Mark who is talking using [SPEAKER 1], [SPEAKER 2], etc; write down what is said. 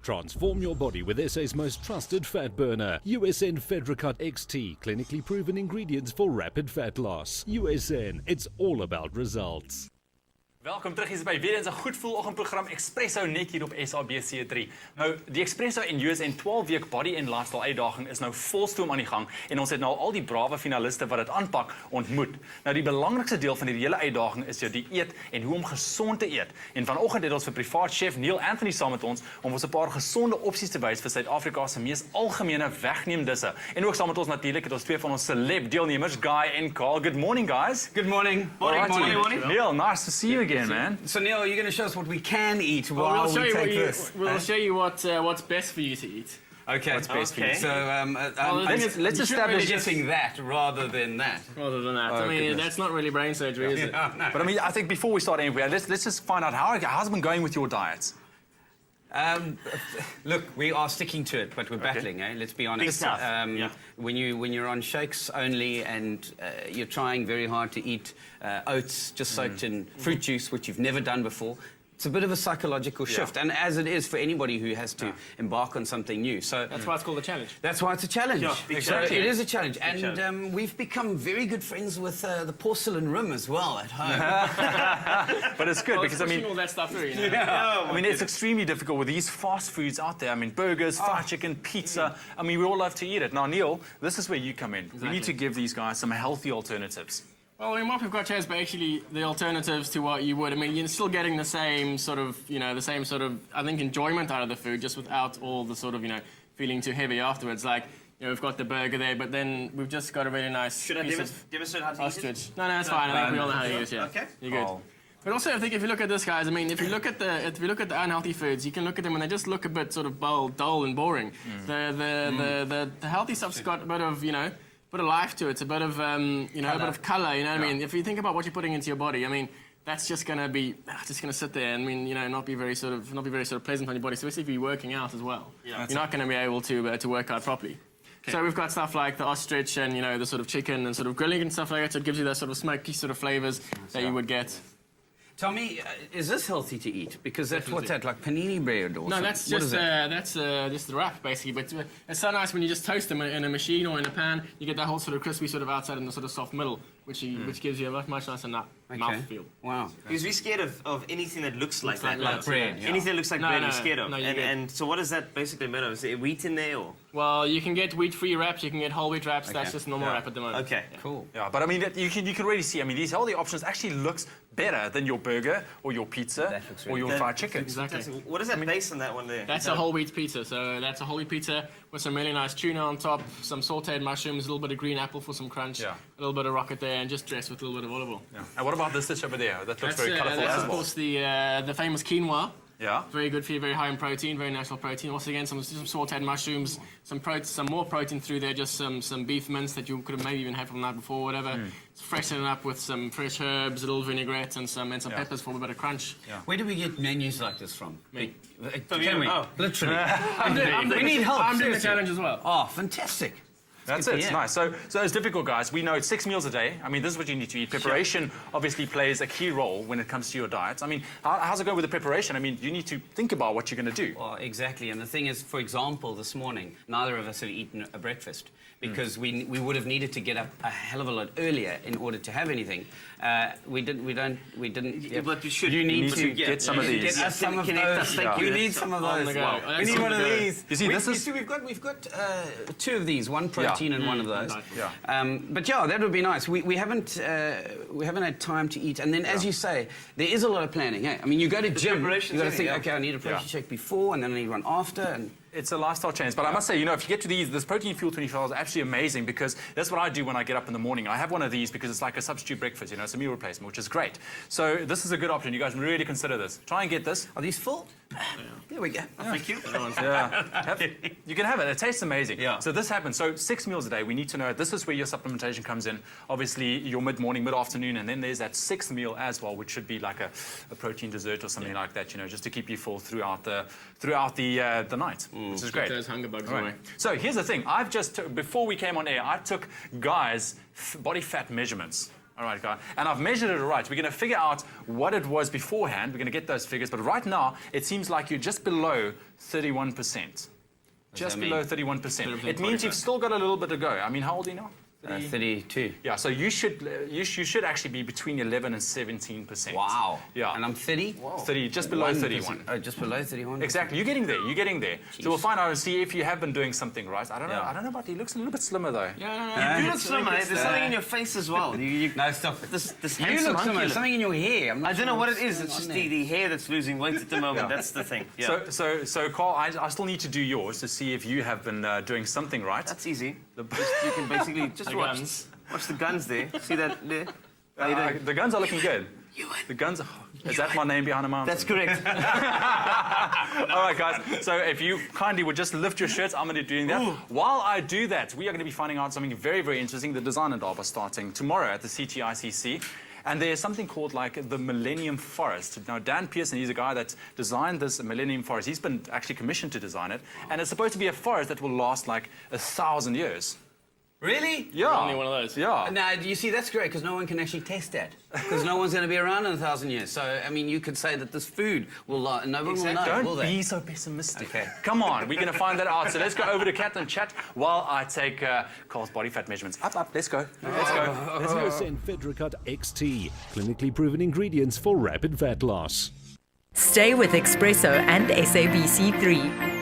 [SPEAKER 1] Transform your body with SA's most trusted fat burner, USN Fedricut XT, clinically proven ingredients for rapid fat loss. USN, it's all about results.
[SPEAKER 2] Welkom terug hier by weer eens 'n goed voel oggendprogram Expresso net hier op SABC3. Nou, die Expresso en USN 12-week body and lifestyle uitdaging is nou volstoom aan die gang en ons het nou al die brawe finaliste wat dit aanpak ontmoet. Nou die belangrikste deel van hierdie hele uitdaging is jou dieet en hoe om gesond te eet. En vanoggend het ons vir privaat chef Neill Anthony saam met ons om ons 'n paar gesonde opsies te wys vir Suid-Afrika se mees algemene wegneemdisse. En ook saam met ons natuurlik het ons twee van ons Celeb deelnemers, Guy and Carl. Good morning, guys.
[SPEAKER 3] Good morning.
[SPEAKER 2] Morning. Neill, nice to see you again. Man.
[SPEAKER 3] So Neil, are you going to show us what we can eat while we take this?
[SPEAKER 4] We'll show you what's best for you to eat.
[SPEAKER 3] Okay.
[SPEAKER 2] What's best for you?
[SPEAKER 3] So
[SPEAKER 2] let's establish
[SPEAKER 3] guessing that rather than that.
[SPEAKER 4] Rather than that.
[SPEAKER 3] Oh,
[SPEAKER 4] I mean,
[SPEAKER 3] goodness.
[SPEAKER 4] that's not really brain surgery, is it?
[SPEAKER 3] No.
[SPEAKER 2] But I mean, I think before we start anywhere, let's just find out how's it been going with your diets?
[SPEAKER 3] Look, we are sticking to it, but we're battling. Let's be honest.
[SPEAKER 4] Big tough.
[SPEAKER 3] When you're on shakes only and you're trying very hard to eat oats just soaked in fruit juice, which you've never done before, it's a bit of a psychological shift, and as it is for anybody who has to embark on something new. So
[SPEAKER 4] That's why it's called a challenge.
[SPEAKER 3] that's why it's a challenge.
[SPEAKER 4] Yeah,
[SPEAKER 3] So
[SPEAKER 4] exactly.
[SPEAKER 3] it is a challenge, and we've become very good friends with the porcelain rim as well at home.
[SPEAKER 2] But it's good because I
[SPEAKER 4] Pushing
[SPEAKER 2] mean,
[SPEAKER 4] all that stuff through, you know?
[SPEAKER 2] I mean, it's extremely difficult with these fast foods out there. I mean, burgers, fried chicken, pizza. I mean, we all love to eat it. Now, Neill, this is where you come in. We need to give these guys some healthy alternatives.
[SPEAKER 4] Well, I mean, what we've got here is basically the alternatives to what you would. I mean, you're still getting the same sort of, I think, enjoyment out of the food, just without all the sort of, feeling too heavy afterwards. Like, we've got the burger there, but then we've just got a really nice
[SPEAKER 5] Should I
[SPEAKER 4] piece
[SPEAKER 5] demonstrate how to
[SPEAKER 4] ostrich.
[SPEAKER 5] use it?
[SPEAKER 4] No, it's fine. I think we all know how to use it. Yeah.
[SPEAKER 5] Okay.
[SPEAKER 4] You're good.
[SPEAKER 2] Oh.
[SPEAKER 4] But also, I think if you look at this, guys, I mean, if you look at the unhealthy foods, you can look at them and they just look a bit sort of dull and boring. The healthy stuff's got a bit of, bit of life to it. It's a bit of, a bit of colour. You know what I mean? If you think about what you're putting into your body, I mean, that's just going to be sit there and not be very sort of pleasant on your body, especially if you're working out as well.
[SPEAKER 5] Yeah.
[SPEAKER 4] You're not going to be able to work out properly. Okay. So we've got stuff like the ostrich and the sort of chicken and sort of grilling and stuff like that. So it gives you those sort of smoky sort of flavours that you would get.
[SPEAKER 3] Tell me, is this healthy to eat? Because that's what's that, like panini bread or
[SPEAKER 4] No,
[SPEAKER 3] something?
[SPEAKER 4] that's
[SPEAKER 3] What
[SPEAKER 4] just
[SPEAKER 3] is that?
[SPEAKER 4] just the wrap basically. But it's so nice when you just toast them in a machine or in a pan. You get that whole sort of crispy sort of outside and the sort of soft middle, which gives you a much nicer mouthfeel.
[SPEAKER 3] Wow.
[SPEAKER 5] Because we're scared of anything that looks like that.
[SPEAKER 4] like
[SPEAKER 3] bread, yeah.
[SPEAKER 5] Anything that looks like
[SPEAKER 4] No,
[SPEAKER 5] bread,
[SPEAKER 4] no,
[SPEAKER 5] we're scared of.
[SPEAKER 4] no, you get-
[SPEAKER 5] And so what is that basically made of? Is it wheat in there or?
[SPEAKER 4] Well, you can get wheat-free wraps, you can get whole wheat wraps. That's just normal wrap at the moment.
[SPEAKER 5] Okay.
[SPEAKER 3] Cool.
[SPEAKER 2] Yeah, but I mean, you can really see. I mean, these healthy options actually looks better than your burger or your pizza
[SPEAKER 3] That looks
[SPEAKER 2] or
[SPEAKER 3] really
[SPEAKER 2] your
[SPEAKER 5] good.
[SPEAKER 2] fried chicken.
[SPEAKER 4] Exactly.
[SPEAKER 5] What is that base on that one there?
[SPEAKER 4] That's a whole wheat pizza. So that's a whole wheat pizza with some really nice tuna on top, some sautéed mushrooms, a little bit of green apple for some crunch,
[SPEAKER 2] Yeah.
[SPEAKER 4] a little bit of rocket there, and just dressed with a little bit of olive oil.
[SPEAKER 2] Yeah. And what about this dish over there? That looks very colourful
[SPEAKER 4] That's
[SPEAKER 2] as
[SPEAKER 4] of
[SPEAKER 2] well.
[SPEAKER 4] course the famous quinoa.
[SPEAKER 2] Yeah.
[SPEAKER 4] Very good for you, very high in protein, very natural protein. Once again, some sautéed mushrooms, some more protein through there, just some beef mince that you could have maybe even had from the night before, whatever. Freshen it up with some fresh herbs, a little vinaigrette, and some peppers for a bit of crunch.
[SPEAKER 2] Yeah.
[SPEAKER 3] Where do we get menus like this from?
[SPEAKER 4] Me.
[SPEAKER 3] Can
[SPEAKER 5] you?
[SPEAKER 3] we?
[SPEAKER 5] Oh.
[SPEAKER 3] Literally.
[SPEAKER 4] We
[SPEAKER 3] need help,
[SPEAKER 4] I'm doing the
[SPEAKER 3] seriously.
[SPEAKER 4] challenge as well.
[SPEAKER 3] Oh, fantastic.
[SPEAKER 2] That's
[SPEAKER 3] good
[SPEAKER 2] it.
[SPEAKER 3] to
[SPEAKER 2] It's
[SPEAKER 3] hear.
[SPEAKER 2] nice. So it's difficult, guys. We know it's 6 meals a day. I mean, this is what you need to eat. Preparation obviously plays a key role when it comes to your diets. I mean, how's it go with the preparation? I mean, you need to think about what you're going to do.
[SPEAKER 3] Well, exactly. And the thing is, for example, this morning, neither of us have eaten a breakfast because we would have needed to get up a hell of a lot earlier in order to have anything. We didn't.
[SPEAKER 5] Yeah, but you should.
[SPEAKER 3] You need to
[SPEAKER 2] get some of these.
[SPEAKER 3] Get us some of
[SPEAKER 5] Connect us,
[SPEAKER 3] those.
[SPEAKER 5] thank you.
[SPEAKER 3] We need some of
[SPEAKER 4] On the
[SPEAKER 3] those.
[SPEAKER 4] go.
[SPEAKER 3] Wow. We
[SPEAKER 4] That's
[SPEAKER 3] need
[SPEAKER 4] on
[SPEAKER 3] one
[SPEAKER 4] the
[SPEAKER 3] of
[SPEAKER 4] go.
[SPEAKER 3] these.
[SPEAKER 2] You see, this is-
[SPEAKER 3] we've got two of these, one protein and one of those.
[SPEAKER 2] Yeah.
[SPEAKER 3] But yeah, that would be nice. We haven't had time to eat, and then as you say, there is a lot of planning. Hey? I mean, you go to gym, you
[SPEAKER 5] preparation's
[SPEAKER 3] got to
[SPEAKER 5] in it,
[SPEAKER 3] think,
[SPEAKER 5] yeah.
[SPEAKER 3] okay, I need a protein shake before, and then I need one after, and
[SPEAKER 2] It's a lifestyle change. But I must say, if you get to this protein fuel 24 is absolutely amazing because that's what I do when I get up in the morning. I have one of these because it's like a substitute breakfast, it's a meal replacement, which is great. So this is a good option. You guys really consider this. Try and get this.
[SPEAKER 3] are these full? There we go.
[SPEAKER 5] Thank you.
[SPEAKER 2] Yeah. You can have it. It tastes amazing.
[SPEAKER 5] Yeah.
[SPEAKER 2] So this happens. So 6 meals a day. We need to know this is where your supplementation comes in. Obviously, your mid-morning, mid-afternoon, and then there's that 6th meal as well, which should be like a protein dessert or something like that, just to keep you full throughout the night, which is great.
[SPEAKER 4] Those hunger bugs
[SPEAKER 2] All
[SPEAKER 4] away.
[SPEAKER 2] right. So here's the thing. Before we came on air, I took Guy's body fat measurements. All right, guys. And I've measured it right. We're going to figure out what it was beforehand. We're going to get those figures. But right now, it seems like you're just below 31%. Just below 31%. It means you've still got a little bit to go. I mean, how old are you now?
[SPEAKER 3] 32.
[SPEAKER 2] Yeah, so you should actually be between 11 and 17%.
[SPEAKER 3] Wow.
[SPEAKER 2] Yeah.
[SPEAKER 3] And I'm 30?
[SPEAKER 2] 30, just below 31.
[SPEAKER 3] Oh, just below 31?
[SPEAKER 2] Exactly. You're getting there. You're getting there. So we'll find out and see if you have been doing something right. I don't know.
[SPEAKER 3] Yeah.
[SPEAKER 2] I don't know about he looks a little bit slimmer though.
[SPEAKER 4] Yeah,
[SPEAKER 5] You look slimmer. There's something in your face as well.
[SPEAKER 3] No, stop it.
[SPEAKER 5] This
[SPEAKER 3] You
[SPEAKER 5] handsome
[SPEAKER 3] look
[SPEAKER 5] hunk you
[SPEAKER 3] similar.
[SPEAKER 5] look.
[SPEAKER 3] Something in your hair. I'm not
[SPEAKER 5] I don't
[SPEAKER 3] sure
[SPEAKER 5] know what
[SPEAKER 3] what's
[SPEAKER 5] it is.
[SPEAKER 3] going
[SPEAKER 5] It's just
[SPEAKER 3] on
[SPEAKER 5] the hair that's losing weight at the moment. That's the thing. Yeah.
[SPEAKER 2] So Carl, I still need to do yours to see if you have been doing something right.
[SPEAKER 5] That's easy. Just, you can basically just watch the guns there. See that there? How you doing?
[SPEAKER 2] The guns are looking good.
[SPEAKER 5] Ewan.
[SPEAKER 2] The guns. Is that my name behind a mountain?
[SPEAKER 5] That's correct.
[SPEAKER 2] All right, guys. So if you kindly would just lift your shirts, I'm going to be doing that. While I do that, we are going to be finding out something very, very interesting. The Design and Art are starting tomorrow at the CTICC. And there's something called like the Millennium Forest. Now, Dan Pearson, he's a guy that designed this Millennium Forest. He's been actually commissioned to design it. And it's supposed to be a forest that will last like 1,000 years.
[SPEAKER 3] Really?
[SPEAKER 2] Yeah.
[SPEAKER 4] Only one of those.
[SPEAKER 2] Yeah.
[SPEAKER 3] Now, you see, that's great because no one can actually test that. Because no one's going to be around in 1,000 years. So, I mean, you could say that this food will last. No one will know, will
[SPEAKER 2] Don't
[SPEAKER 3] they?
[SPEAKER 2] be so pessimistic.
[SPEAKER 3] Okay.
[SPEAKER 2] Come on, we're going to find that out. So let's go over to Cat and chat while I take Carl's body fat measurements. Up, let's go. Let's go.
[SPEAKER 1] As USN FedriCut XT, clinically proven ingredients for rapid fat loss.
[SPEAKER 6] Stay with Expresso and SABC3.